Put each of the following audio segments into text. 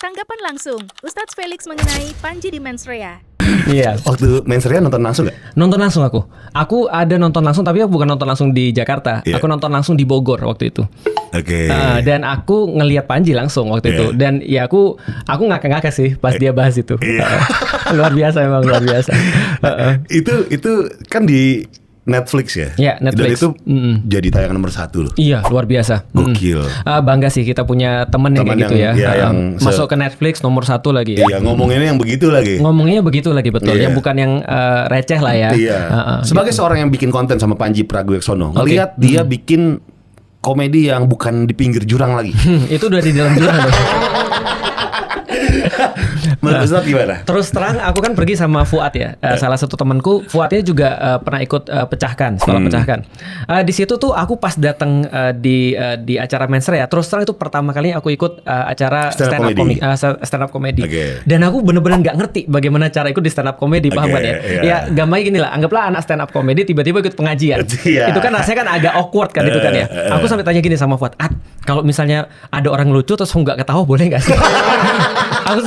Tanggapan langsung, Ustadz Felix mengenai Panji di Mens Rea. Iya. Waktu Mens Rea nonton langsung gak? Nonton langsung aku. Aku ada nonton langsung, tapi aku bukan nonton langsung di Jakarta. Iya. Aku nonton langsung di Bogor waktu itu. Oke. Dan aku ngelihat Panji langsung waktu Iya. itu. Dan ya aku ngakak-ngakak sih pas dia bahas itu. Iya. Luar biasa, emang luar biasa. Itu kan di Netflix ya? Iya, Netflix. Dan itu jadi tayangan nomor 1 loh. Iya, luar biasa. Gokil. Bangga sih kita punya temen yang Teman kayak gitu ya. yang- yang masuk ke Netflix nomor 1 lagi ya. Iya, ngomonginnya yang begitu lagi. Ngomongnya begitu lagi, betul. Iya. Yang bukan yang receh lah ya. Iya. Sebagai seorang yang bikin konten sama Panji Pragiwaksono, ngelihat dia bikin komedi yang bukan di pinggir jurang lagi. Itu udah di dalam jurang dong. Menurut Ustadz gimana? Terus terang aku kan pergi sama Fuad ya, salah satu temanku. Fuadnya juga pernah ikut pecahkan, sekolah pecahkan. Di situ tuh aku pas datang di acara Mens Rea, terus terang itu pertama kali aku ikut acara stand up comedy. Oke. Dan aku bener-bener nggak ngerti bagaimana cara ikut di stand up comedy, paham Oke, kan ya? iya. Ya gampangnya gini lah, anggaplah anak stand up comedy tiba-tiba ikut pengajian. Iya. Itu kan rasanya kan agak awkward kan itu kan ya. Aku sampai tanya gini sama Fuad, kalau misalnya ada orang lucu terus nggak ketawa boleh nggak sih? Aku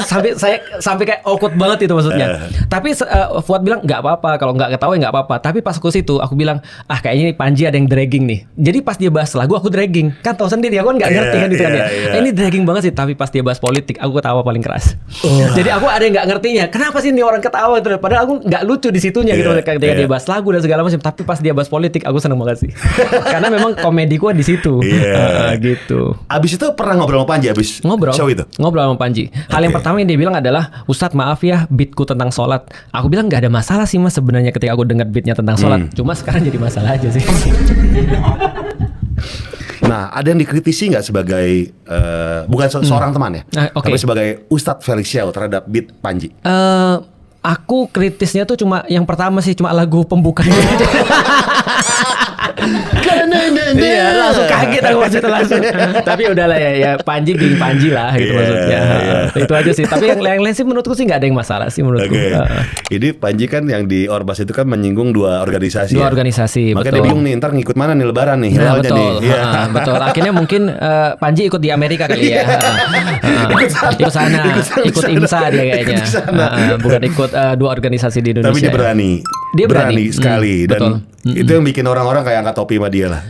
sampai kayak awkward banget itu maksudnya. Tapi Fuad bilang nggak apa-apa, kalau nggak ketawa nggak apa-apa. Tapi pas aku situ aku bilang kayaknya ini Panji ada yang dragging nih. Jadi pas dia bahas lagu aku dragging. Kan tahu sendiri aku kan nggak ngerti kan itu kan ya. Ini dragging banget sih. Tapi pas dia bahas politik aku ketawa paling keras. Jadi aku ada yang nggak ngertinya. Kenapa sih ini orang ketawa itu? Padahal aku nggak lucu di situnya gitu ketika dia bahas lagu dan segala macam. Tapi pas dia bahas politik aku seneng banget sih. Karena memang komediku di situ. Gitu. Abis itu pernah ngobrol sama Panji abis show itu? Ngobrol sama Panji. Hal yang pertama yang dia bilang adalah, Ustadz maaf ya beatku tentang sholat. Aku bilang nggak ada masalah sih mas sebenarnya ketika aku dengar beatnya tentang sholat. Cuma sekarang jadi masalah aja sih. Nah, ada yang dikritisi nggak sebagai bukan seorang teman ya, Oke. tapi sebagai Ustadz Felix Xiao terhadap beat Panji? Aku kritisnya tuh cuma yang pertama sih, cuma lagu pembukanya aja. Iya, langsung kaget aku maksudnya langsung. Tapi udahlah ya Panji geng Panji lah gitu maksudnya. Itu aja sih. Tapi yang lain sih menurutku sih nggak ada yang masalah sih menurutku. Ini Panji kan yang di Orbas itu kan menyinggung dua organisasi. Dua organisasi, Makanya betul. dia bingung nih, ntar ngikut mana nih Lebaran nih, Nah, hilalnya betul, nih. Iya. betul. Akhirnya mungkin Panji ikut di Amerika kali ya. Ikut sana, ikut IMSA dia kayaknya. Bukan ikut dua organisasi di Indonesia. Tapi dia berani. Dia berani. sekali. Dan betul. itu yang bikin orang-orang kayak angkat topi sama dia lah.